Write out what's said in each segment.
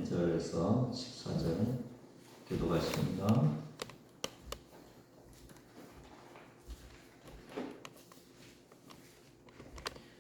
13절에서 14절 기도하십니다.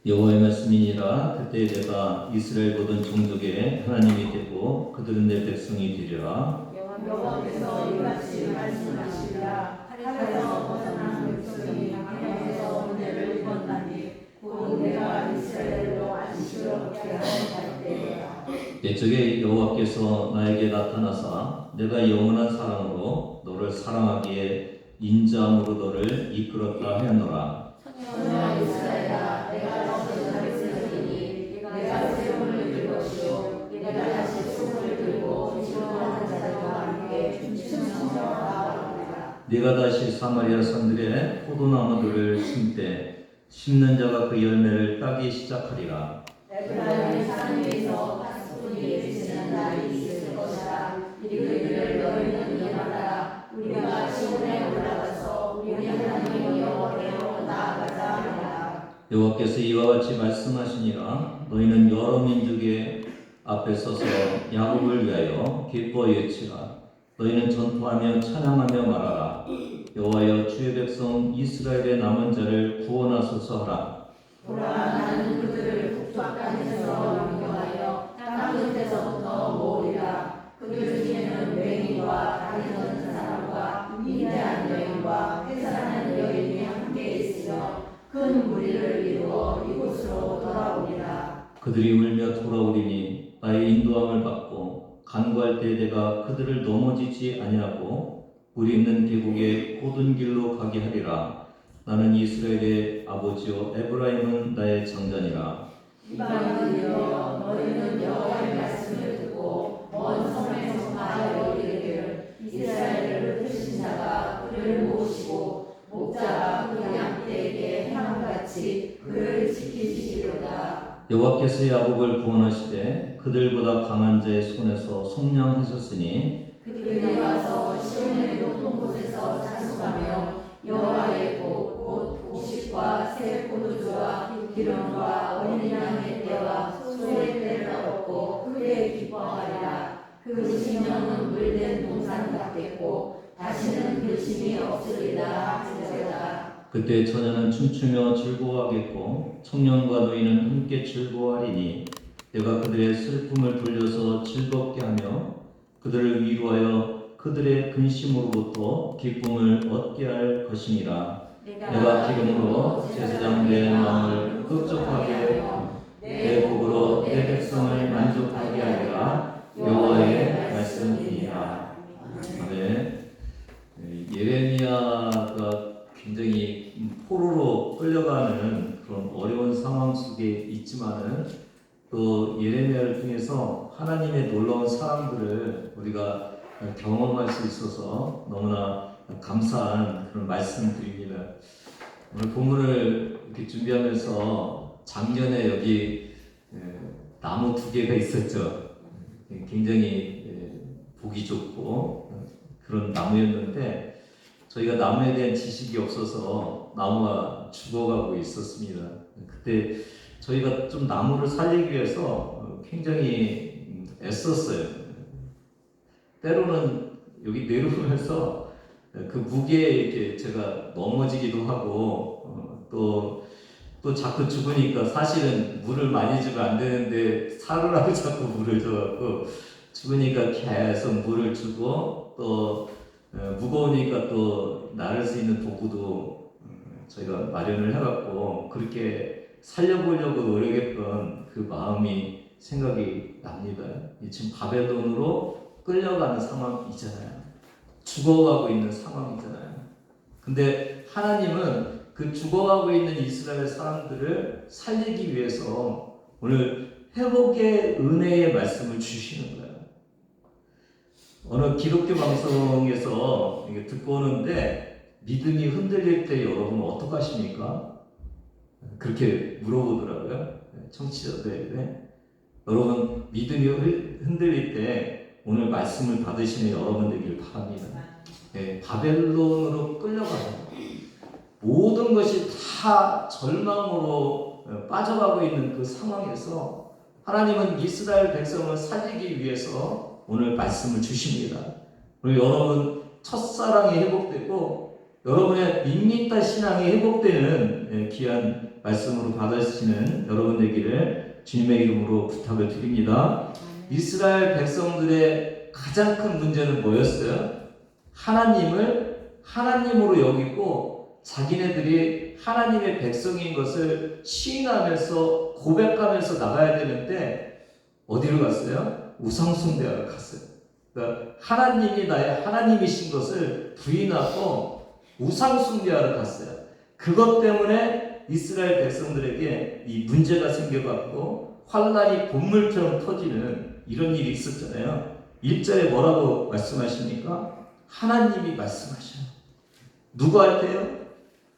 여호와의 말씀이니라. 그때 내가 이스라엘 모든 종족의 하나님이 되고 그들은 내 백성이 되리라. 여호와께서 이같이 말씀하시리라. 하늘에서 벗어난 백성이 강에서 은혜를 입었나니 곧 내가 이스라엘로 안식을 얻게 할 때이라. 옛적에 여호와께서 나에게 나타나사 내가 영원한 사랑으로 너를 사랑하기에 인자함으로 너를 이끌었다 하였노라. 천하 이스라엘아, 내가 너를 가르치리니 내가 세움을 들 것이요 내가 다시 손을 들고 지원하는 자들과 함께 춤추며 나아가리라. 네가 다시 사마리아 산들에 포도나무들을 심되 심는 자가 그 열매를 따기 시작하리라. 에브라임의 산 위에서 가스불이 비치는 날이 있을 것이라. 이르기를 너희는 일어나라. 우리가 시온에 올라가서 우리 하나님 여호와께로 나아가자 하리라. 여호와께서 이와 같이 말씀하시니라. 너희는 여러 민족의 앞에 서서 야곱을 위하여 기뻐 외치라. 너희는 전투하며 찬양하며 말하라. 여호와여, 주의 백성 이스라엘의 남은 자를 구원하소서 하라. 보라, 나는 그들을 북쪽 땅에서 영경하여 땅 끝에서부터 모으리라. 그들 중에는 맹인과 다리 걷는 사람과 인대한 여인과 회사하는 여인이 함께 있으며 큰 무리를 이루어 이곳으로 돌아오리라. 그들이 울며 돌아오리니 나의 인도함을 받고 간구할 때 내가 그들을 넘어지지 아니하고 물이 있는 계곡의 고든 길로 가게 하리라. 나는 이스라엘의 아버지요 에브라임은 나의 장자니라. 이방인들여, 너희는 여호와의 말씀을 듣고 먼 성에 전하여 이르기를 이스라엘을 푸신 자가 그를 모으시고 목자가 그 양떼에게 행함같이 그를 지키시리로다. 여호와께서 야곱을 구원하시되 그들보다 강한 자의 손에서 속량하셨으니 그들이 와서 시온의 높은 곳에서 자숙하며 여호와의 복 곧 곡식과 새 포도주와 기름과 어린 양의 떼와 소의 떼를 얻고 크게 기뻐하리라. 그 심령은 물된 동산 같겠고 다시는 근심이 없으리라 하시리라. 그때 처녀는 춤추며 즐거워하겠고 청년과 노인은 함께 즐거워하리니 내가 그들의 슬픔을 돌려서 즐겁게 하며 그들을 위로하여 그들의 근심으로부터 기쁨을 얻게 할 것이니라. 내가 기름으로 제사장 내 마음을 흡족하게 하며 내 복으로 내 백성을 만족하게 하리라. 여호와의 말씀이니라. 아멘. 예레미야가 굉장히 포로로 끌려가는 그런 어려운 상황 속에 있지만은 또 예레미야를 통해서 하나님의 놀라운 사랑들을 우리가 경험할 수 있어서 너무나 감사한 그런 말씀드립니다. 오늘 본문을 이렇게 준비하면서 작년에 여기 나무 2개가 있었죠. 굉장히 보기 좋고 그런 나무였는데 저희가 나무에 대한 지식이 없어서 나무가 죽어가고 있었습니다. 그때 저희가 좀 나무를 살리기 위해서 굉장히 애썼어요. 때로는 여기 내려오면서 그 무게에 이렇게 제가 넘어지기도 하고 또 자꾸 죽으니까 사실은 물을 많이 주면 안 되는데 살으라고 자꾸 물을 줘갖고 죽으니까 계속 물을 주고 또 무거우니까 또 나를 수 있는 도구도 저희가 마련을 해갖고 그렇게 살려보려고 노력했던 그 마음이 생각이 납니다. 지금 바벨론으로 끌려가는 상황이잖아요. 죽어가고 있는 상황이잖아요. 근데 하나님은 그 죽어가고 있는 이스라엘 사람들을 살리기 위해서 오늘 회복의 은혜의 말씀을 주시는 거예요. 어느 기독교 방송에서 듣고 오는데 믿음이 흔들릴 때 여러분 어떡하십니까? 그렇게 물어보더라고요. 청취자들에게. 여러분 믿음이 흔들릴 때 오늘 말씀을 받으시는 여러분 되길 바랍니다. 바벨론으로 끌려가요. 모든 것이 다 절망으로 빠져가고 있는 그 상황에서 하나님은 이스라엘 백성을 살리기 위해서 오늘 말씀을 주십니다. 그리고 여러분 첫사랑이 회복되고 여러분의 밋밋한 신앙이 회복되는 귀한 말씀으로 받으시는 여러분 되기를 주님의 이름으로 부탁을 드립니다. 이스라엘 백성들의 가장 큰 문제는 뭐였어요? 하나님을 하나님으로 여기고 자기네들이 하나님의 백성인 것을 시인하면서 고백하면서 나가야 되는데 어디로 갔어요? 우상숭배하러 갔어요. 그러니까 하나님이 나의 하나님이신 것을 부인하고 우상숭배하러 갔어요. 그것 때문에 이스라엘 백성들에게 이 문제가 생겨갖고 환란이 본물처럼 터지는 이런 일이 있었잖아요. 1절에 뭐라고 말씀하십니까? 하나님이 말씀하셔요. 누구한테요?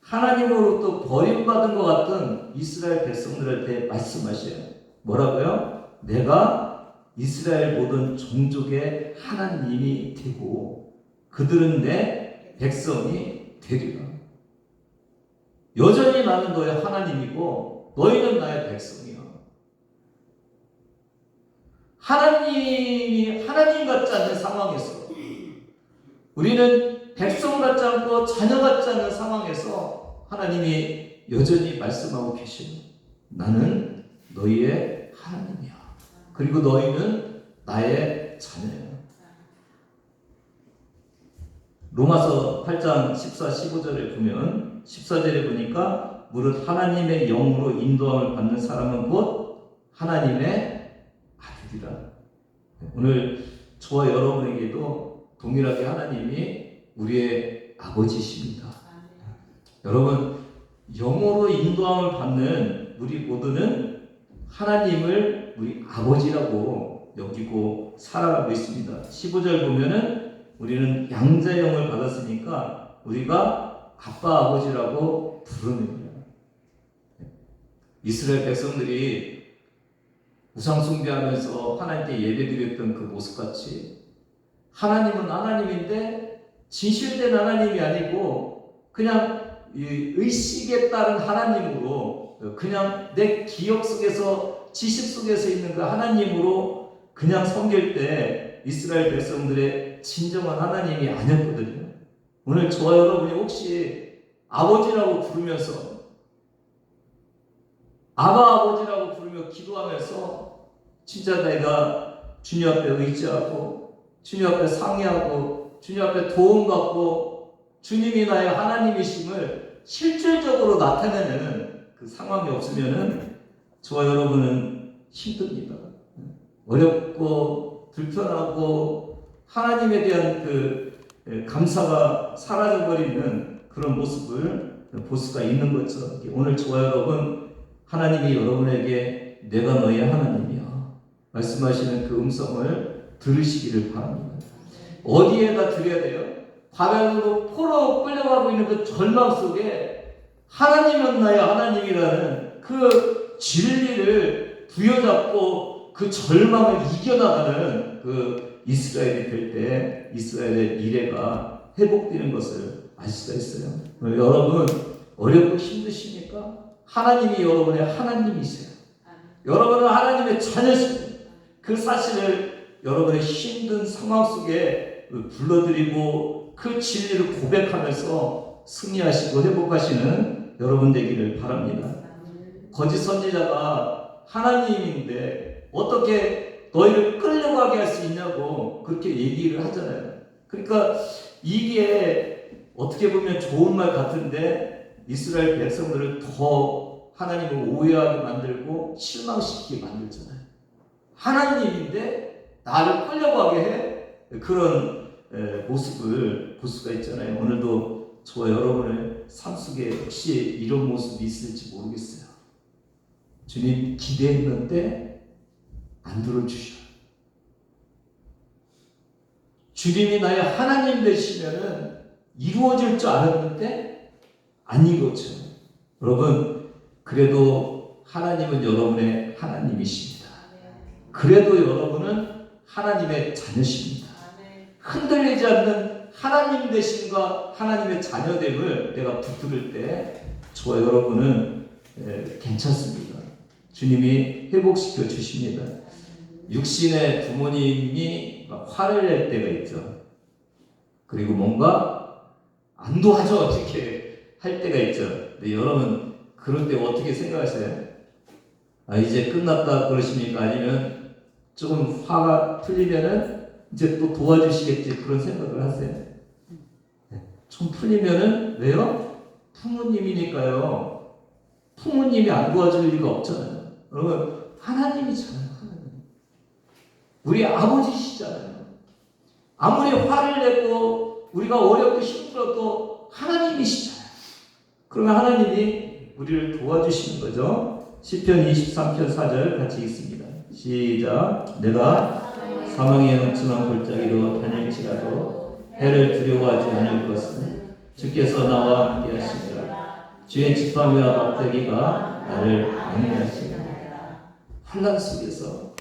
하나님으로부터 버림받은 것 같은 이스라엘 백성들한테 말씀하셔요. 뭐라고요? 내가 이스라엘 모든 종족의 하나님이 되고 그들은 내 백성이 되리라. 여전히 나는 너의 하나님이고 너희는 나의 백성이야. 하나님이 하나님 같지 않는 상황에서 우리는 백성 같지 않고 자녀 같지 않은 상황에서 하나님이 여전히 말씀하고 계시는 나는 너희의 하나님이야. 그리고 너희는 나의 자녀야. 로마서 8장 14, 15절에 보면 14절에 보니까 무릇 하나님의 영으로 인도함을 받는 사람은 곧 하나님의 아들이라. 오늘 저와 여러분에게도 동일하게 하나님이 우리의 아버지십니다. 여러분 영으로 인도함을 받는 우리 모두는 하나님을 우리 아버지라고 여기고 살아가고 있습니다. 15절 보면은 우리는 양자영을 받았으니까 우리가 아빠 아버지라고 부르는 거예요. 이스라엘 백성들이 우상 숭배하면서 하나님께 예배드렸던 그 모습같이 하나님은 하나님인데 진실된 하나님이 아니고 그냥 의식에 따른 하나님으로 그냥 내 기억 속에서 지식 속에서 있는 그 하나님으로 그냥 섬길 때 이스라엘 백성들의 진정한 하나님이 아니었거든요. 오늘 저와 여러분이 혹시 아버지라고 부르면서 아버지라고 부르며 기도하면서 진짜 내가 주님 앞에 의지하고 주님 앞에 상의하고 주님 앞에 도움받고 주님이 나의 하나님이심을 실질적으로 나타내는 그 상황이 없으면은 저와 여러분은 힘듭니다. 어렵고 불편하고 하나님에 대한 그 감사가 사라져버리는 그런 모습을 볼 수가 있는 거죠. 오늘 저와 여러분 하나님이 여러분에게 내가 너의 하나님이야 말씀하시는 그 음성을 들으시기를 바랍니다. 어디에다 드려야 돼요? 바벨론으로 포로 끌려가고 있는 그 절망 속에 하나님은 나의 하나님이라는 그 진리를 부여잡고 그 절망을 이겨나가는 그 이스라엘이 될 때 이스라엘의 미래가 회복되는 것을 알 수가 있어요. 여러분 어렵고 힘드십니까? 하나님이 여러분의 하나님이세요. 여러분은 하나님의 자녀십니다. 그 사실을 여러분의 힘든 상황 속에 불러드리고 그 진리를 고백하면서 승리하시고 회복하시는 여러분 되기를 바랍니다. 거짓 선지자가 하나님인데 어떻게 너희를 끌려가게 할 수 있냐고 그렇게 얘기를 하잖아요. 그러니까 이게 어떻게 보면 좋은 말 같은데 이스라엘 백성들을 더 하나님을 오해하게 만들고 실망시키게 만들잖아요. 하나님인데 나를 끌려가게 해? 그런 모습을 볼 수가 있잖아요. 오늘도 저와 여러분의 삶 속에 혹시 이런 모습이 있을지 모르겠어요. 주님 기대했는데 안 들어주셔. 주님이 나의 하나님 되시면은 이루어질 줄 알았는데 안 이루어져요. 여러분 그래도 하나님은 여러분의 하나님이십니다. 그래도 여러분은 하나님의 자녀십니다. 흔들리지 않는 하나님 되심과 하나님의 자녀됨을 내가 붙들을 때 저와 여러분은 괜찮습니다. 주님이 회복시켜 주십니다. 육신의 부모님이 막 화를 낼 때가 있죠. 그리고 뭔가 안 도와줘 이렇게 할 때가 있죠. 근데 여러분 그럴 때 어떻게 생각하세요? 아 이제 끝났다 그러십니까? 아니면 조금 화가 풀리면은 이제 또 도와주시겠지 그런 생각을 하세요? 좀 풀리면은 왜요? 부모님이니까요. 부모님이 안 도와줄 리가 없잖아요. 여러분 하나님이잖아요. 하나님. 우리 아버지시잖아요. 아무리 화를 내고 우리가 어렵고 힘들어도 하나님이시잖아요. 그러면 하나님이 우리를 도와주시는 거죠. 시편 23편 4절 같이 읽습니다. 시작. 내가 사망의 음침한 골짜기로 다닐지라도 해를 두려워하지 않을 것은 주께서 나와 함께 하시니라. 주의 지팡이와 막대기가 나를 안위하시니라. 환난 속에서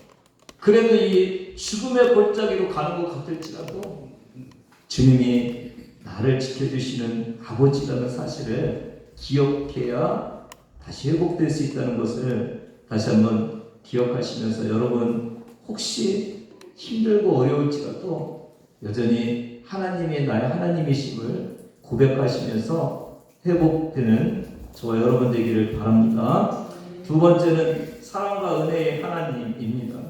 그래도 이 죽음의 골짜기로 가는 것 같을지라도 주님이 나를 지켜주시는 아버지라는 사실을 기억해야 다시 회복될 수 있다는 것을 다시 한번 기억하시면서 여러분 혹시 힘들고 어려울지라도 여전히 하나님이 나의 하나님이심을 고백하시면서 회복되는 저와 여러분 되기를 바랍니다. 두 번째는 사랑과 은혜의 하나님입니다.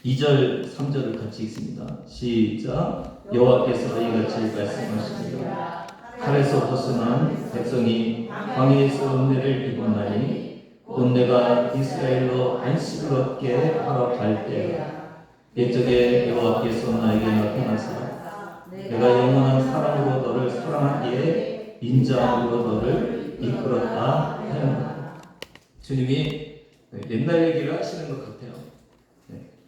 2절 3절을 같이 읽습니다. 시작. 여호와께서 이같이 말씀하십니다. 칼에서 벗어난 백성이 광야에서 은혜를 입었나니 곧 내가 이스라엘로 안식을 얻게 하러 갈 때야. 옛적에 여호와께서 나에게 나타나사 내가 영원한 사랑으로 너를 사랑하기에 인자함으로 너를 이끌었다 하였노라. 주님이 옛날 얘기를 하시는 것 같아요.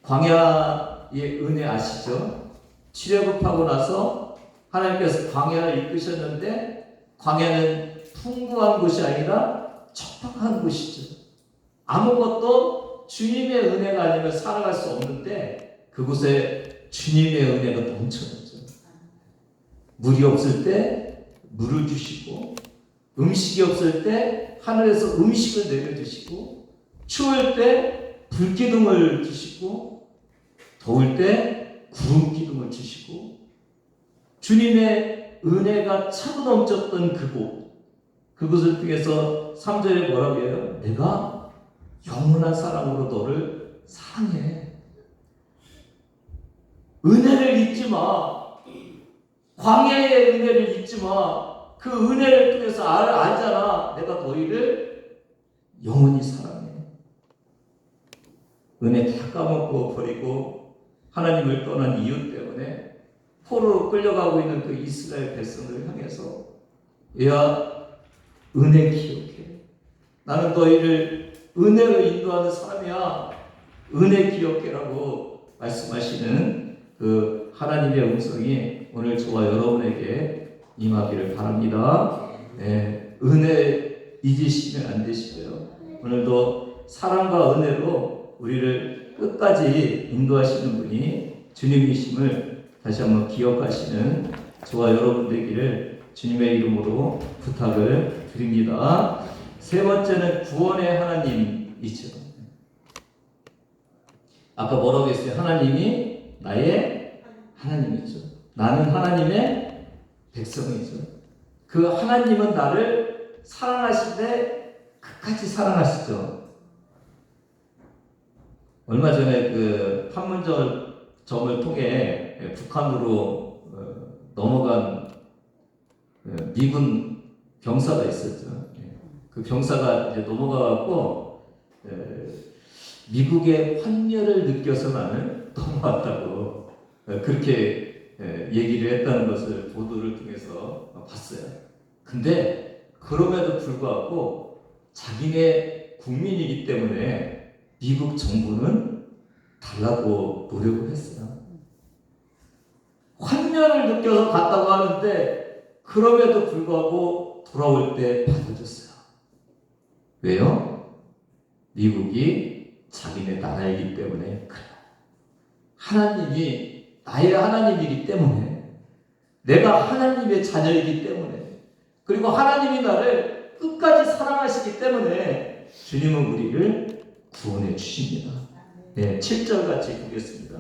광야의 은혜 아시죠? 출애굽하고 나서 하나님께서 광야를 이끄셨는데 광야는 풍부한 곳이 아니라 척박한 곳이죠. 아무것도 주님의 은혜가 아니면 살아갈 수 없는데 그곳에 주님의 은혜가 넘쳐났죠. 물이 없을 때 물을 주시고 음식이 없을 때 하늘에서 음식을 내려주시고 추울 때 불기둥을 주시고 더울 때 구름 기둥을 주시고 주님의 은혜가 차고 넘쳤던 그곳을 통해서 3절에 뭐라고 해요? 내가 영원한 사랑으로 너를 사랑해. 은혜를 잊지 마. 광야의 은혜를 잊지 마. 그 은혜를 통해서 알잖아. 내가 너희를 영원히 사랑해. 은혜 다 까먹고 버리고 하나님을 떠난 이유 때문에 포로로 끌려가고 있는 그 이스라엘 백성들을 향해서 야 은혜 기억해. 나는 너희를 은혜로 인도하는 사람이야. 은혜 기억해라고 말씀하시는 그 하나님의 음성이 오늘 저와 여러분에게 임하기를 바랍니다. 네, 은혜 잊으시면 안 되시고요. 오늘도 사랑과 은혜로 우리를 끝까지 인도하시는 분이 주님이심을 다시 한번 기억하시는 저와 여러분 되기를 주님의 이름으로 부탁을 드립니다. 세 번째는 구원의 하나님이죠. 아까 뭐라고 했어요? 하나님이 나의 하나님이죠. 나는 하나님의 백성이죠. 그 하나님은 나를 사랑하시되 끝까지 사랑하시죠. 얼마 전에 그 판문점을 통해 북한으로 넘어간 미군 병사가 있었죠. 그 병사가 이제 넘어가갖고 미국의 환멸을 느껴서 나는 넘어왔다고 그렇게 얘기를 했다는 것을 보도를 통해서 봤어요. 근데 그럼에도 불구하고 자기네 국민이기 때문에 미국 정부는 달라고 노력을 했어요. 환멸을 느껴서 갔다고 하는데 그럼에도 불구하고 돌아올 때 받아줬어요. 왜요? 미국이 자기네 나라이기 때문에 그래요. 하나님이 나의 하나님이기 때문에 내가 하나님의 자녀이기 때문에 그리고 하나님이 나를 끝까지 사랑하시기 때문에 주님은 우리를 구원해 주십니다. 네, 7절 같이 보겠습니다.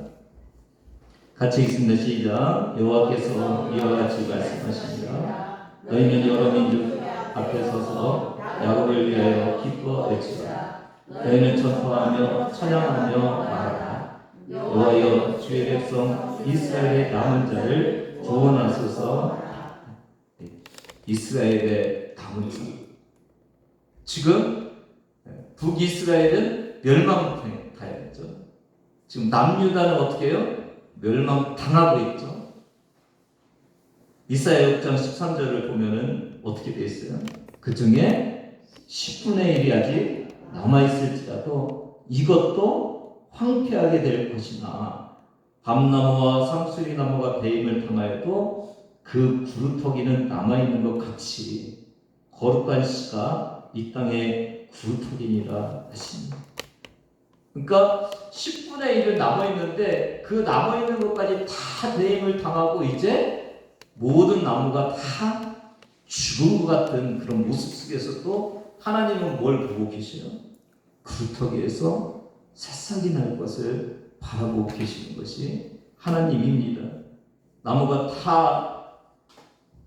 같이 읽습니다. 시작. 여호와께서 이와 같이 말씀하시니라. 너희는 여러 민족 앞에 서서 야곱을 위하여 기뻐 외치라. 너희는 전파하며 찬양하며 말하라. 여호와여, 주의 백성 이스라엘의 남은 자를 구원하소서. 이스라엘의 남은 자. 지금 북이스라엘은 멸망에 가야겠죠. 지금 남유다는 어떻게 해요? 멸망당하고 있죠. 이사야 6장 13절을 보면은 어떻게 되어 있어요? 그 중에 10분의 1이 아직 남아있을지라도 이것도 황폐하게 될 것이나 밤나무와 상수리나무가 배임을 당하여도 그 구루터기는 남아있는 것 같이 거룩한 씨가 이 땅에 구루터기니라 하십니다. 그러니까 10분의 1은 남아있는데 그 남아있는 것까지 다 배임을 당하고 이제 모든 나무가 다 죽은 것 같은 그런 모습 속에서도 하나님은 뭘 보고 계세요? 구루터기에서 새싹이 날 것을 바라보고 계시는 것이 하나님입니다. 나무가 다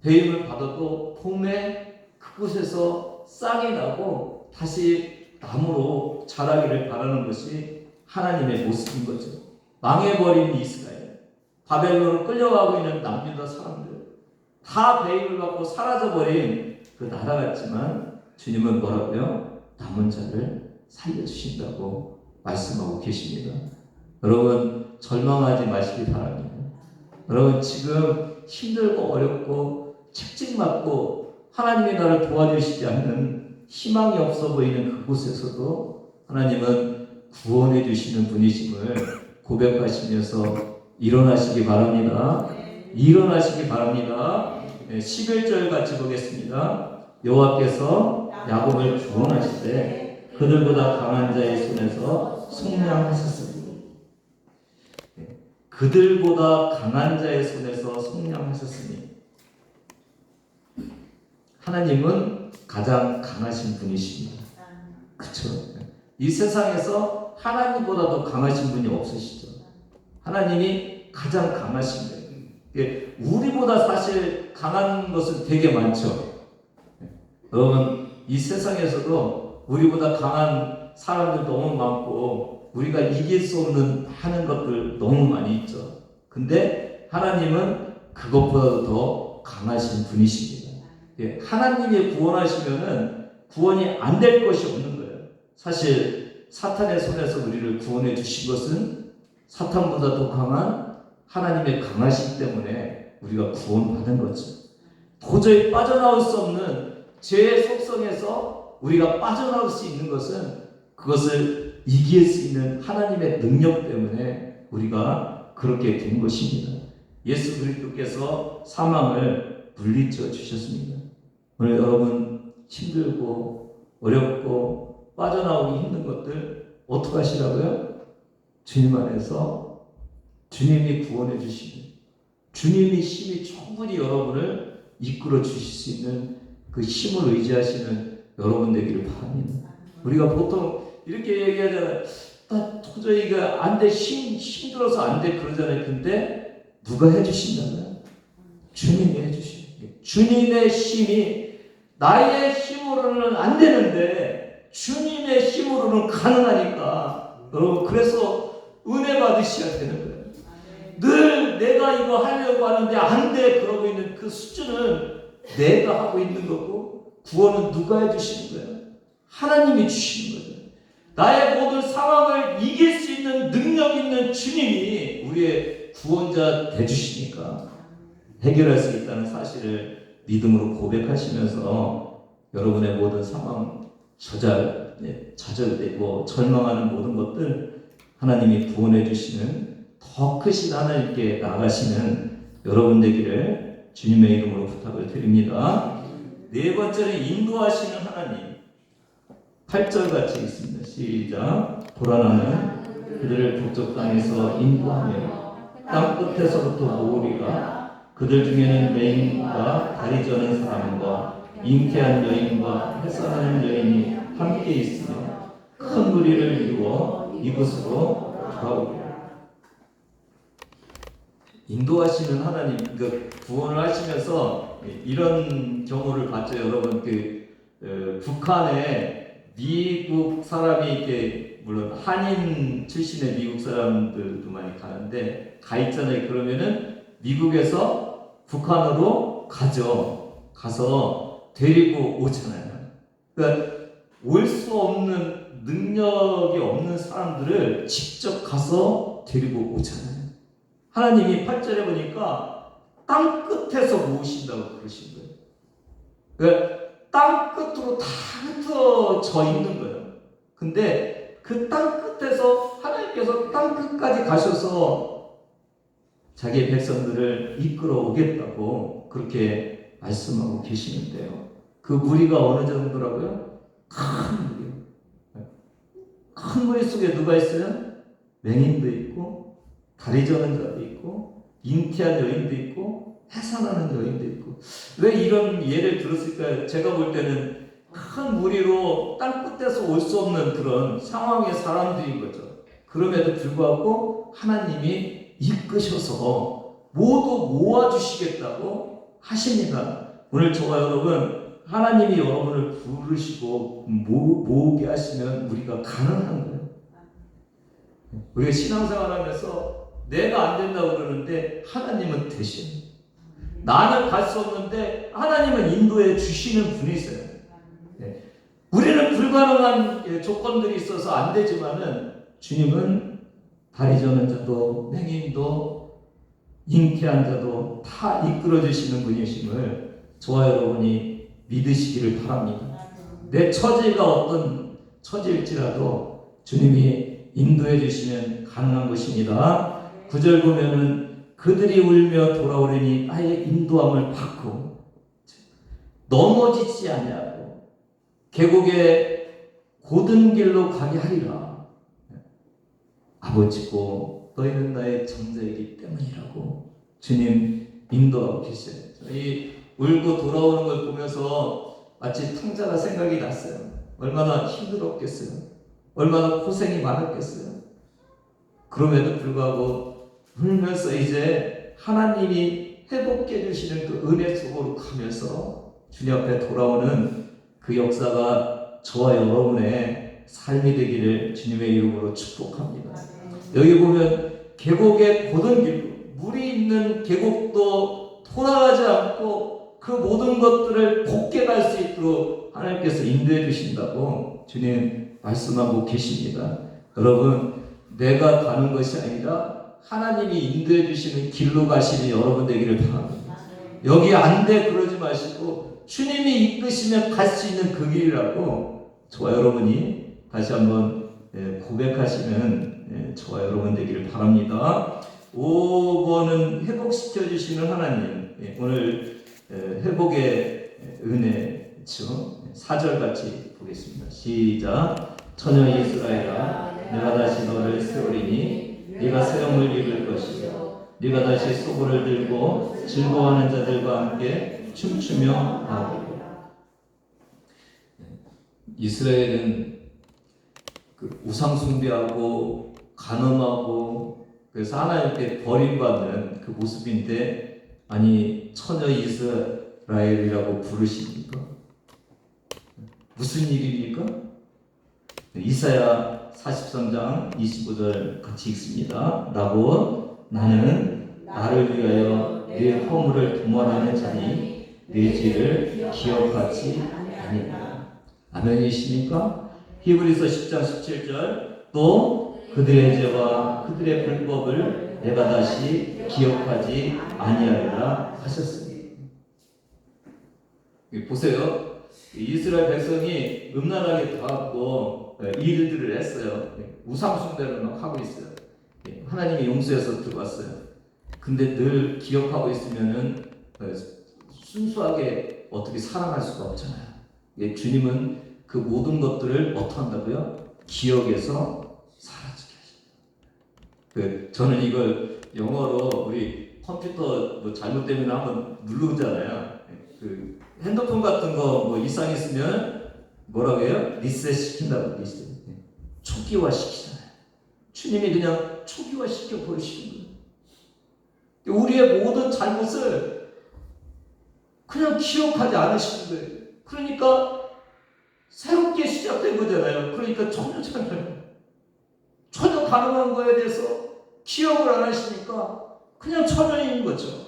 배임을 받아도 봄에 그곳에서 싹이 나고 다시 나무로 자라기를 바라는 것이 하나님의 모습인 거죠. 망해버린 이스라엘, 바벨론으로 끌려가고 있는 남유다 사람들, 다 배임을 받고 사라져버린 그 나라 같지만 주님은 뭐라고요? 남은 자를 살려주신다고 말씀하고 계십니다. 여러분 절망하지 마시기 바랍니다. 여러분 지금 힘들고 어렵고 책찍맞고 하나님이 나를 도와주시지 않는 희망이 없어 보이는 그곳에서도 하나님은 구원해 주시는 분이심을 고백하시면서 일어나시기 바랍니다. 일어나시기 바랍니다. 11절 같이 보겠습니다. 여호와께서 야곱을 구원하시되 그들보다 강한 자의 손에서 속량하셨으니. 그들보다 강한 자의 손에서 속량하셨으니. 하나님은 가장 강하신 분이십니다. 그렇죠? 이 세상에서 하나님보다 더 강하신 분이 없으시죠. 하나님이 가장 강하신 거예요. 우리보다 사실 강한 것은 되게 많죠. 여러분 이 세상에서도 우리보다 강한 사람들 너무 많고 우리가 이길 수 없는 하는 것들 너무 많이 있죠. 근데 하나님은 그것보다도 더 강하신 분이십니다. 하나님이 구원하시면은 구원이 안 될 것이 없는 거예요. 사실 사탄의 손에서 우리를 구원해 주신 것은 사탄보다 더 강한 하나님의 강하시기 때문에 우리가 구원받은 거죠. 도저히 빠져나올 수 없는 죄의 속성에서 우리가 빠져나올 수 있는 것은 그것을 이길 수 있는 하나님의 능력 때문에 우리가 그렇게 된 것입니다. 예수 그리스도께서 사망을 물리쳐 주셨습니다. 오늘 여러분 힘들고 어렵고 빠져나오기 힘든 것들 어떻게 하시라고요? 주님 안에서 주님이 구원해 주시는 주님이 힘이 충분히 여러분을 이끌어 주실 수 있는 그 힘을 의지하시는 여러분 되기를 바랍니다. 우리가 보통 이렇게 얘기하잖아요. 나 도저히 이거 안 돼, 힘들어서 안 돼 그러잖아요. 근데 누가 해주신다고요? 주님이 해주시는 주님의 힘이 나의 힘으로는 안 되는데 주님의 힘으로는 가능하니까 여러분 그래서 은혜 받으셔야 되는 거예요. 늘 내가 이거 하려고 하는데 안 돼 그러고 있는 그 수준은 내가 하고 있는 거고 구원은 누가 해주시는 거예요? 하나님이 주시는 거죠. 나의 모든 상황을 이길 수 있는 능력 있는 주님이 우리의 구원자 되주시니까 해결할 수 있다는 사실을 믿음으로 고백하시면서 여러분의 모든 상황 좌절되고 절망하는 모든 것들 하나님이 구원해 주시는 더 크신 하나님께 나가시는 여러분 되기를 주님의 이름으로 부탁을 드립니다. 네 번째는 인도하시는 하나님. 8절 같이 있습니다. 시작. 보라나는 그들을 북쪽 땅에서 인도하며 땅 끝에서부터 모으리라. 그들 중에는 매인과 다리 저는 사람과 잉태한 여인과 해산하는 여인이 함께 있으며 큰 무리를 이루어 이곳으로 돌아오리라. 인도하시는 하나님, 구원을 하시면서 이런 경우를 봤죠. 여러분, 북한에 미국 사람이 이렇게, 물론 한인 출신의 미국 사람들도 많이 가는데 가 있잖아요. 그러면은 미국에서 북한으로 가서 데리고 오잖아요. 그러니까 올 수 없는 능력이 없는 사람들을 직접 가서 데리고 오잖아요. 하나님이 8절에 보니까 땅 끝에서 모으신다고 그러신 거예요. 그러니까 땅 끝으로 다 흩어져 있는 거예요. 근데 그 땅 끝에서 하나님께서 땅 끝까지 가셔서 자기의 백성들을 이끌어 오겠다고 그렇게 말씀하고 계시는데요. 그 무리가 어느 정도라고요? 큰 무리요. 큰 무리 속에 누가 있어요? 맹인도 있고, 다리 저는 자도 있고, 잉태한 여인도 있고, 해산하는 여인도 있고. 왜 이런 예를 들었을까요? 제가 볼 때는 큰 무리로 땅 끝에서 올 수 없는 그런 상황의 사람들인 거죠. 그럼에도 불구하고 하나님이 이끄셔서 모두 모아주시겠다고 하십니다. 오늘 저와 여러분, 하나님이 여러분을 부르시고 모으게 하시면 우리가 가능한 거예요. 우리가 신앙생활하면서 내가 안 된다고 그러는데 하나님은 되시는, 나는 갈 수 없는데 하나님은 인도해 주시는 분이세요. 우리는 불가능한 조건들이 있어서 안 되지만은 주님은 다리 저는 자도 맹인도 잉태한 자도 다 이끌어 주시는 분이심을 저와 여러분이 믿으시기를 바랍니다. 내 처지가 어떤 처지일지라도 주님이 인도해 주시면 가능한 것입니다. 9절 보면은 그들이 울며 돌아오려니 나의 인도함을 받고 넘어지지 아니하고 계곡의 고든 길로 가게 하리라. 아버지고 너희는 나의 정자이기 때문이라고 주님 인도하고 계셔요. 이 울고 돌아오는 걸 보면서 마치 탕자가 생각이 났어요. 얼마나 힘들었겠어요. 얼마나 고생이 많았겠어요. 그럼에도 불구하고 울면서 이제 하나님이 회복해 주시는 그 은혜 속으로 가면서 주님 앞에 돌아오는 그 역사가 저와 여러분의 삶이 되기를 주님의 이름으로 축복합니다. 여기 보면 계곡의 고든 길로, 물이 있는 계곡도 돌아가지 않고 그 모든 것들을 곱게 갈 수 있도록 하나님께서 인도해 주신다고 주님 말씀하고 계십니다. 여러분, 내가 가는 것이 아니라 하나님이 인도해 주시는 길로 가시는 여러분 되기를 바랍니다. 여기 안 돼 그러지 마시고 주님이 이끄시면 갈 수 있는 그 길이라고 저와 여러분이 다시 한번 고백하시는 저와 여러분 되기를 바랍니다. 5번은 회복시켜 주시는 하나님. 오늘 회복의 은혜죠. 4절 같이 보겠습니다. 시작. 처녀 이스라엘아, 내가 다시 너를 세우리니 네가 새로움을 입을 것이요 네가 다시 소고를 들고 즐거워하는 자들과 함께 춤추며 나오리라. 이스라엘은 그 우상 숭배하고 간음하고 그래서 하나님께 버림받는 그 모습인데, 아니 처녀 이스라엘이라고 부르십니까? 무슨 일입니까? 이사야 43장 25절 같이 읽습니다. 라고 나는 나를 위하여 내 허물을 도말하는 자니 내 죄를 기억하지 아니하리라. 아멘이십니까? 히브리서 10장 17절 또 그들의 죄와 그들의 불법을 내가 다시 기억하지 아니하리라 하셨습니다. 보세요. 이스라엘 백성이 음란하게 다하고 일들을 했어요. 우상 숭배를 막 하고 있어요. 하나님이 용서해서 들어왔어요. 근데 늘 기억하고 있으면은 순수하게 어떻게 살아갈 수가 없잖아요. 주님은 그 모든 것들을 어떻게 한다고요? 기억에서 사라지게 하십니다. 저는 이걸 영어로 우리 컴퓨터 뭐 잘못되면 한번 누르잖아요. 그 핸드폰 같은 거 뭐 이상 있으면 뭐라고 해요? 리셋 시킨다고 리셋. 초기화 시키잖아요. 주님이 그냥 초기화 시켜 버리시는 거예요. 우리의 모든 잘못을 그냥 기억하지 않으시는 거예요. 그러니까 새롭게 시작된 거잖아요. 그러니까 전혀 가능한 거에 대해서 기억을 안 하시니까 그냥 천연인 거죠.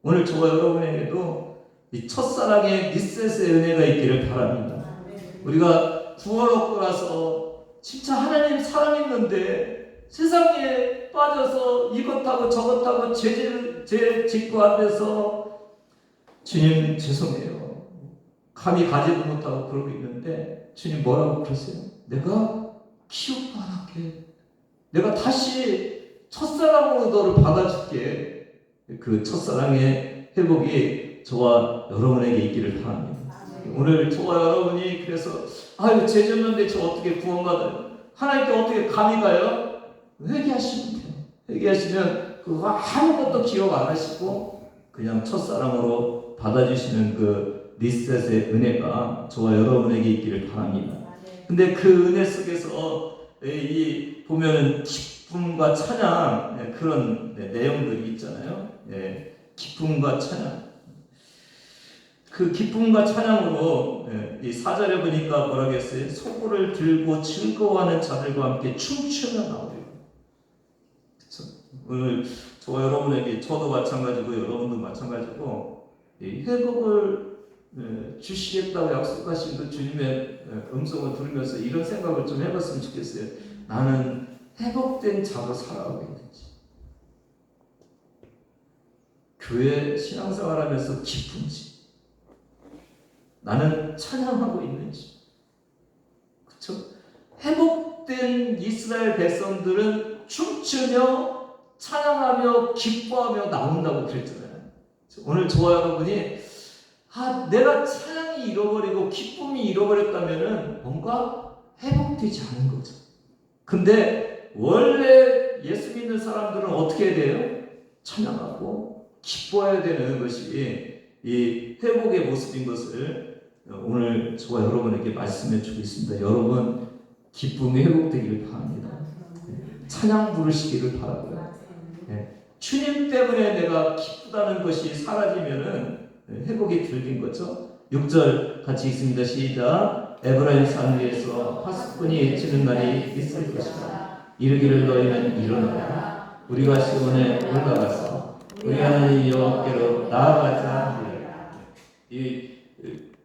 오늘 저와 여러분에게도 이 첫사랑의 리셋의 은혜가 있기를 바랍니다. 우리가 구원 얻고 나서 진짜 하나님 사랑했는데 세상에 빠져서 이것하고 저것하고 죄 짓고 앞에서 주님 죄송해요. 감히 가지도 못하고 그러고 있는데 주님 뭐라고 그러세요? 내가 기억도 안 할게. 내가 다시 첫사랑으로 너를 받아줄게. 그 첫사랑의 회복이 저와 여러분에게 있기를 바랍니다. 오늘 저와 여러분이 그래서 아유 죄 졌는데 저 어떻게 구원받아요? 하나님께 어떻게 감히 가요? 회개하시면 돼요. 회개하시면 그 아무것도 기억 안 하시고 그냥 첫사랑으로 받아주시는 그 리셋의 은혜가 저와 여러분에게 있기를 바랍니다. 근데 그 은혜 속에서 이 보면 기쁨과 찬양 그런 내용들이 있잖아요. 기쁨과 찬양. 그 기쁨과 찬양으로 이 4절에 보니까 뭐라고 했어요? 소고를 들고 즐거워하는 자들과 함께 춤추며 나오래요. 그렇죠? 오늘 저와 여러분에게 저도 마찬가지고 여러분도 마찬가지고 이 회복을 주시겠다고 약속하신 그 주님의 음성을 들으면서 이런 생각을 좀 해봤으면 좋겠어요. 나는 회복된 자로 살아가고 있는지, 교회 신앙생활하면서 기쁜지, 나는 찬양하고 있는지. 그렇죠? 회복된 이스라엘 백성들은 춤추며 찬양하며 기뻐하며 나온다고 그랬잖아요. 오늘 저와 여러분이 내가 찬양이 잃어버리고 기쁨이 잃어버렸다면은 뭔가 회복되지 않은 거죠. 근데 원래 예수 믿는 사람들은 어떻게 해야 돼요? 찬양하고 기뻐해야 되는 것이 이 회복의 모습인 것을 오늘 저와 여러분에게 말씀해 주겠습니다. 여러분 기쁨이 회복되기를 바랍니다. 찬양 부르시기를 바라고요. 주님 때문에 내가 기쁘다는 것이 사라지면은 회복이 들린 거죠. 6절 같이 읽습니다. 시작. 에브라임 산 위에서 파수꾼이 치는 날이 있을 것이다. 이르기를 너희는 일어나라. 우리가 시온에 올라가서 우리 하나님 여호와께로 나아가자. 이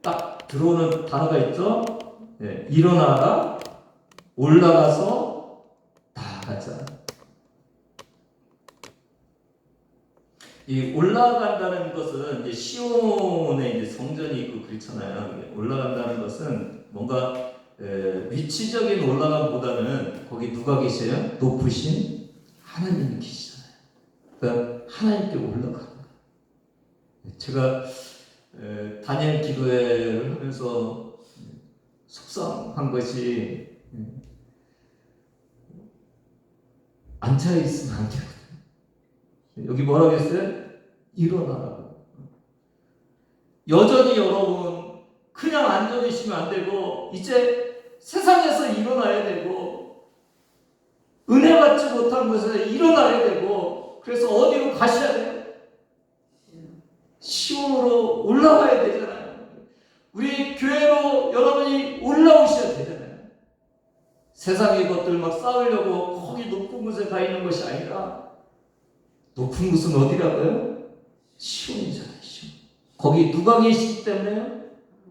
딱 들어오는 단어가 있죠. 일어나라. 올라가서 나아가자. 이 올라간다는 것은 이제 시온에 이제 성전이 있고 그렇잖아요. 올라간다는 것은 뭔가 위치적인 올라감보다는 거기 누가 계세요? 높으신 하나님이 계시잖아요. 그러니까 하나님께 올라가는 거예요. 제가 단일 기도회를 하면서 속상한 것이 앉아 있으면 안 되거든요. 여기 뭐라고 했어요? 일어나라고. 여전히 여러분 그냥 앉아 계시면 안 되고 이제 세상에서 일어나야 되고 은혜 받지 못한 곳에서 일어나야 되고 그래서 어디로 가셔야 돼요? 시온으로 올라가야 되잖아요. 우리 교회로 여러분이 올라오셔야 되잖아요. 세상의 것들 막 쌓으려고 거기 높은 곳에 가 있는 것이 아니라 높은 곳은 어디라고요? 시온이잖아요. 시온. 거기 누가 계시기 때문에요?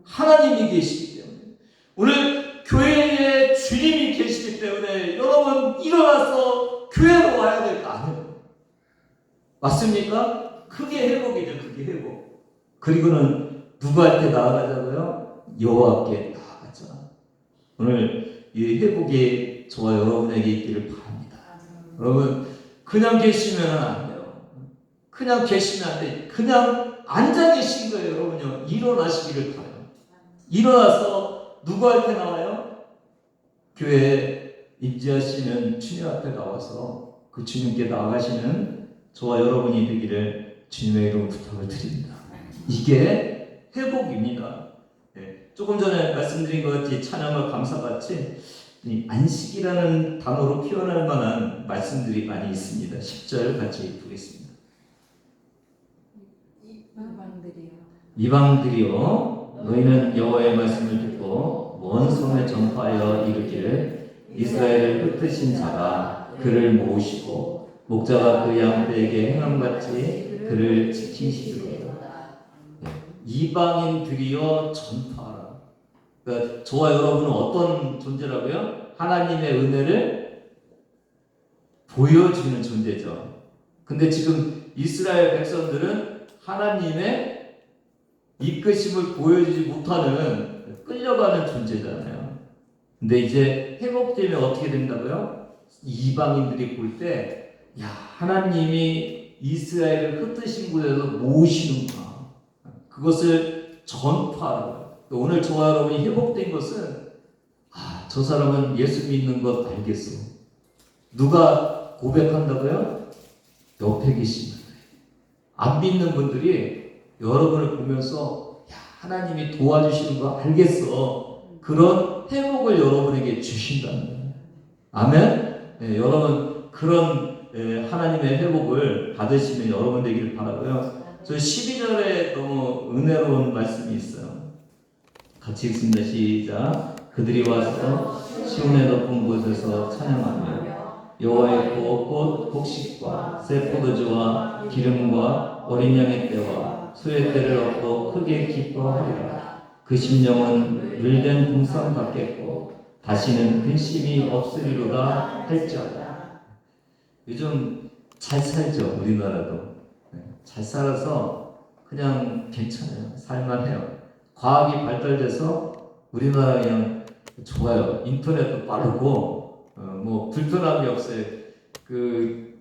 하나님이 계시기 때문에. 오늘 교회에 주님이 계시기 때문에 여러분 일어나서 교회로 와야 될 거 아니에요. 맞습니까? 그게 회복이죠. 그게 회복. 그리고는 누구한테 나아가자고요? 여호와께 나아가자. 오늘 이 회복이 저와 여러분에게 있기를 바랍니다. 여러분 그냥 계시면 안 돼요. 그냥 계시면 안 돼. 그냥 앉아 계신 거예요. 여러분요. 일어나시기를 바라요. 일어나서 누구한테 나와요? 교회에 임재하시는 주님 앞에 나와서 그 주님께 나아가시는 저와 여러분이 되기를 주님의 이름으로 부탁을 드립니다. 이게 회복입니다. 조금 전에 말씀드린 것 같이 찬양과 감사같이 이 안식이라는 단어로 표현할 만한 말씀들이 많이 있습니다. 10절 같이 보겠습니다. 이방들이여 너희는 여호와의 말씀을 듣고 먼 성에 전파하여 이르기를 이스라엘을 흩으신 자가 그를 모으시고 목자가 그 양떼에게 행함같이 그를 지키시리로다. 이방인들이여 전파하라. 그러니까 저와 여러분은 어떤 존재라고요? 하나님의 은혜를 보여주는 존재죠. 근데 지금 이스라엘 백성들은 하나님의 이끄심을 보여주지 못하는 끌려가는 존재잖아요. 근데 이제 회복되면 어떻게 된다고요? 이방인들이 볼 때, 야, 하나님이 이스라엘을 흩으신 곳에서 모으시는구나. 그것을 전파하라고요. 오늘 저와 여러분이 회복된 것은, 저 사람은 예수 믿는 것 알겠어. 누가 고백한다고요? 옆에 계신 분들. 안 믿는 분들이 여러분을 보면서 야, 하나님이 도와주시는 거 알겠어. 그런 회복을 여러분에게 주신다는 거예요. 아멘? 네, 여러분 그런 하나님의 회복을 받으시면 여러분 되기를 바라고요. 저 12절에 너무 은혜로운 말씀이 있어요. 같이 읽습니다. 시작. 그들이 와서 시온의 높은 곳에서 찬양하며 여호와의 곧 곡식과 새 포도주와 기름과 어린 양의 떼와 소의 떼를 얻고 크게 기뻐하리라. 그 심령은 물된 동상 같겠고 다시는 근심이 없으리로다 할지어다. 요즘 잘 살죠. 우리나라도 잘 살아서 그냥 괜찮아요. 살만해요. 과학이 발달돼서 우리나라 그냥 좋아요. 인터넷도 빠르고 뭐 불편함이 없어요.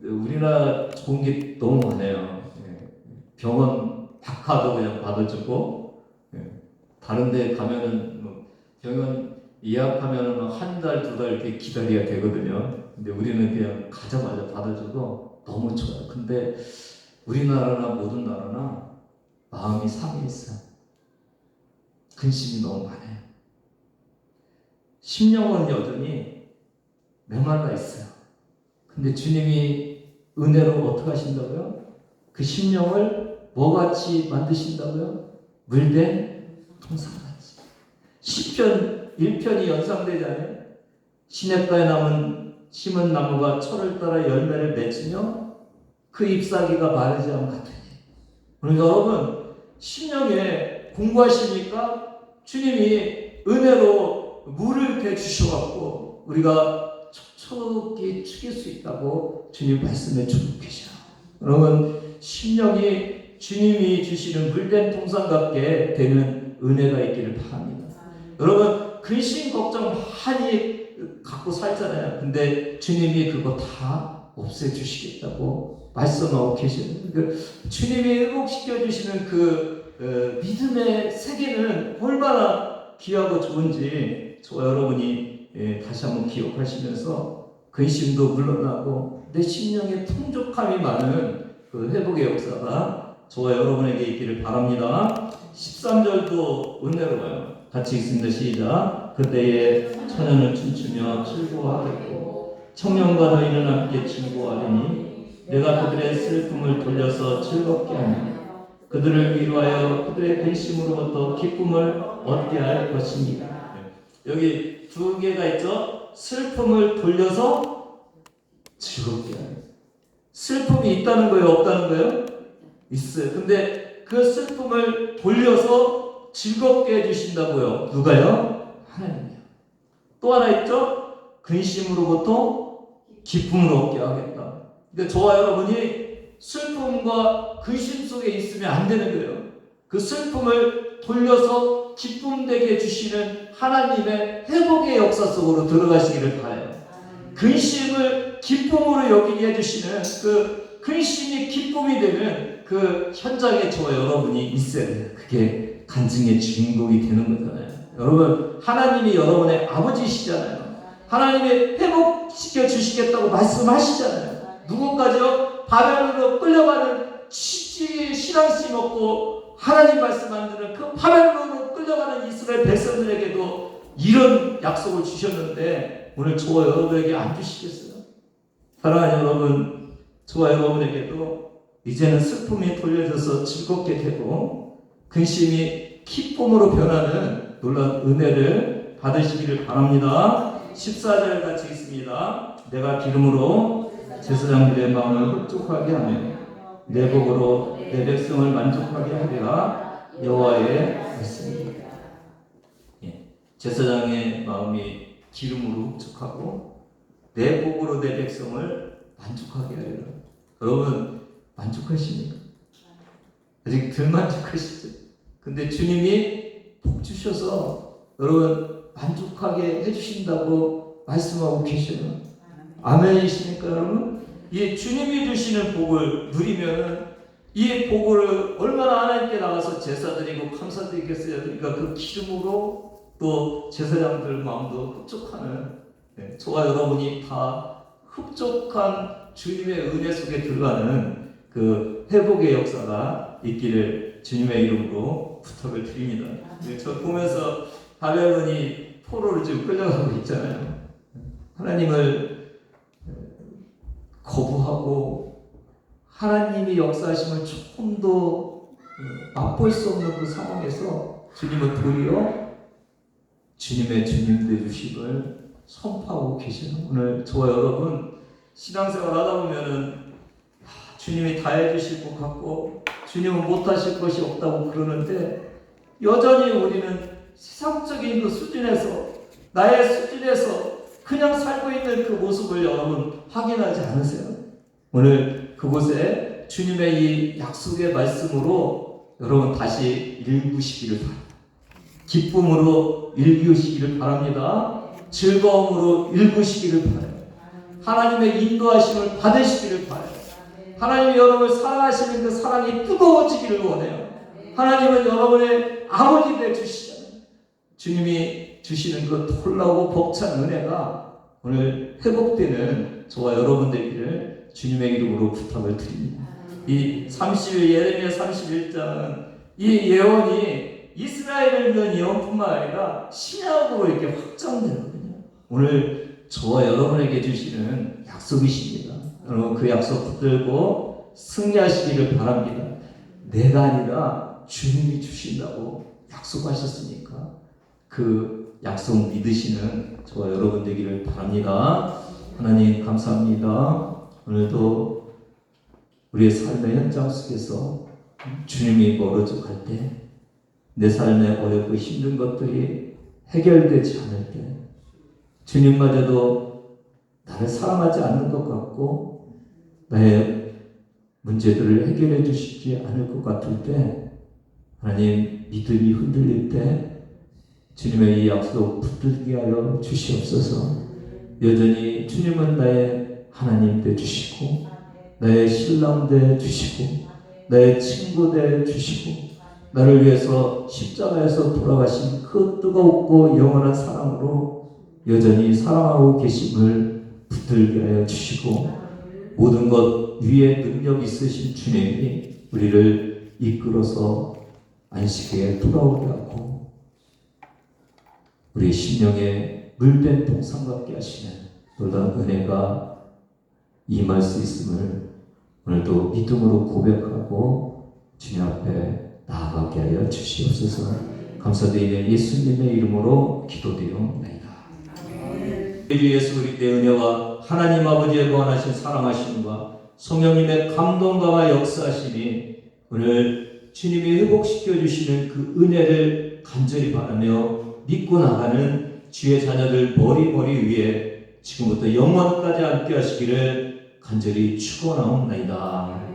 우리나라 좋은 게 너무 많아요. 병원 박하도 그냥 받아주고, 다른 데 가면은 뭐 병원 예약하면은 한 달, 두 달 이렇게 기다려야 되거든요. 근데 우리는 그냥 가자마자 받아주고 너무 좋아요. 근데 우리나라나 모든 나라나 마음이 상해 있어요. 근심이 너무 많아요. 심령은 여전히 메말라 있어요. 근데 주님이 은혜로 어떻게 하신다고요? 그 심령을 뭐같이 만드신다고요? 물된 동상같이. 시편 1편이 연상되잖아요. 시냇가에 심은 나무가 철을 따라 열매를 맺으며 그 잎사귀가 마르지 않은 같으니. 그러니까 여러분 심령에 공부하십니까? 주님이 은혜로 물을 이렇게 주셔갖고 우리가 촉촉히 축일 수 있다고 주님 말씀해 주고 계셔요. 여러분 심령이 주님이 주시는 물된 동상 같게 되는 은혜가 있기를 바랍니다. 여러분 근심 걱정 많이 갖고 살잖아요. 근데 주님이 그거 다 없애주시겠다고 말씀하고 계시는 주님이 회복시켜 주시는 그 믿음의 세계는 얼마나 귀하고 좋은지 저와 여러분이 다시 한번 기억하시면서 근심도 물러나고 내 심령에 풍족함이 많은 그 회복의 역사가 저와 여러분에게 있기를 바랍니다. 13절도 은혜로워요. 같이 읽습니다. 시작. 그때에 처녀는 춤추며 즐거워하겠고 청년과 너희는 함께 즐거워하리니 내가 그들의 슬픔을 돌려서 즐겁게 하며 그들을 위로하여 그들의 근심으로부터 기쁨을 얻게 할 것입니다. 여기 두 개가 있죠. 슬픔을 돌려서 즐겁게 하는. 슬픔이 있다는 거예요? 없다는 거예요? 있어요. 근데 그 슬픔을 돌려서 즐겁게 해주신다고요. 누가요? 하나님이요. 또 하나 있죠. 근심으로부터 기쁨을 얻게 하겠다. 근데 저와 여러분이 슬픔과 근심 속에 있으면 안 되는 거예요. 그 슬픔을 돌려서 기쁨 되게 해주시는 하나님의 회복의 역사 속으로 들어가시기를 바라요. 근심을 기쁨으로 여기게 해주시는 그 근심이 기쁨이 되는 그 현장에 저와 여러분이 있어야 돼요. 그게 간증의 주인공이 되는 거잖아요. 여러분 하나님이 여러분의 아버지시잖아요. 하나님이 회복시켜 주시겠다고 말씀하시잖아요. 누구까지요? 바벨론으로 끌려가는 신앙심 없고 하나님 말씀 안 듣는 그 바벨론으로 끌려가는 이스라엘 백성들에게도 이런 약속을 주셨는데 오늘 저와 여러분에게 안 주시겠어요? 사랑하는 여러분, 저와 여러분에게도 이제는 슬픔이 돌려져서 즐겁게 되고 근심이 기쁨으로 변하는 놀라운 은혜를 받으시기를 바랍니다. 14절 같이 있습니다. 내가 기름으로 제사장들의 마음을 흡족하게 하며 내 복으로 내 백성을 만족하게 하리라. 여호와의 말씀입니다. 제사장의 마음이 기름으로 흡족하고 내 복으로 내 백성을 만족하게 하리라. 여러분 만족하십니까? 아직 덜 만족하시죠? 근데 주님이 복 주셔서 여러분 만족하게 해주신다고 말씀하고 계셔요. 아멘이십니까 여러분? 이 주님이 주시는 복을 누리면 이 복을 얼마나 하나님께 나가서 제사드리고 감사드리겠어요. 그러니까 그 기름으로 또 제사장들 마음도 흡족하는 저와 여러분이 다 흡족한 주님의 은혜 속에 들어가는 그 회복의 역사가 있기를 주님의 이름으로 부탁을 드립니다. 저 보면서 바벨론이 포로를 지금 끌려가고 있잖아요. 하나님을 거부하고 하나님이 역사하심을 조금 더 맛볼 수 없는 그 상황에서 주님은 도리어 주님의 주님 되주심을 선포하고 계시는 오늘 저와 여러분 신앙생활 하다 보면은 주님이 다 해주실 것 같고 주님은 못하실 것이 없다고 그러는데 여전히 우리는 세상적인 그 수준에서 나의 수준에서 그냥 살고 있는 그 모습을 여러분 확인하지 않으세요? 오늘 그곳에 주님의 이 약속의 말씀으로 여러분 다시 읽으시기를 바랍니다. 기쁨으로 읽으시기를 바랍니다. 즐거움으로 읽으시기를 바랍니다. 하나님의 인도하심을 받으시기를 바랍니다. 하나님이 여러분을 사랑하시는 그 사랑이 뜨거워지기를 원해요. 하나님은 여러분의 아버지 되어 주시잖아요. 주님이 주시는 그 놀라고 벅찬 은혜가 오늘 회복되는 저와 여러분 되기를 주님의 이름으로 부탁을 드립니다. 이 30일 예레미야 31장은 이 예언이 이스라엘을 위한 예언뿐만 아니라 신약으로 이렇게 확장되거든요. 오늘 저와 여러분에게 주시는 약속이십니다. 여러분 그 약속 붙들고 승리하시기를 바랍니다. 내가 아니라 주님이 주신다고 약속하셨으니까 그 약속 믿으시는 저와 여러분 되기를 바랍니다. 하나님 감사합니다. 오늘도 우리의 삶의 현장 속에서 주님이 멀어져 갈 때 내 삶에 어렵고 힘든 것들이 해결되지 않을 때 주님마저도 나를 사랑하지 않는 것 같고 나의 문제들을 해결해 주시지 않을 것 같을 때 하나님 믿음이 흔들릴 때 주님의 이 약속 붙들게 하여 주시옵소서. 여전히 주님은 나의 하나님 되 주시고 나의 신랑 되 주시고 나의 친구 되 주시고 나를 위해서 십자가에서 돌아가신 그 뜨겁고 영원한 사랑으로 여전히 사랑하고 계심을 붙들게 하여 주시고 모든 것 위에 능력 있으신 주님이 우리를 이끌어서 안식에 돌아오게 하고 우리 심령에 물된 동상 같게 하시는 놀라운 은혜가 임할 수 있음을 오늘도 믿음으로 고백하고 주님 앞에 나아가게 하여 주시옵소서. 감사드리는 예수님의 이름으로 기도드리옵나이다. 주 예수 그리스도의 은혜와 하나님 아버지의 무한하신 사랑하심과 성령님의 감동과 역사하심이 오늘 주님이 회복시켜 주시는 그 은혜를 간절히 바라며 믿고 나가는 주의 자녀들 머리 위에 지금부터 영원까지 함께 하시기를 간절히 축원하옵나이다.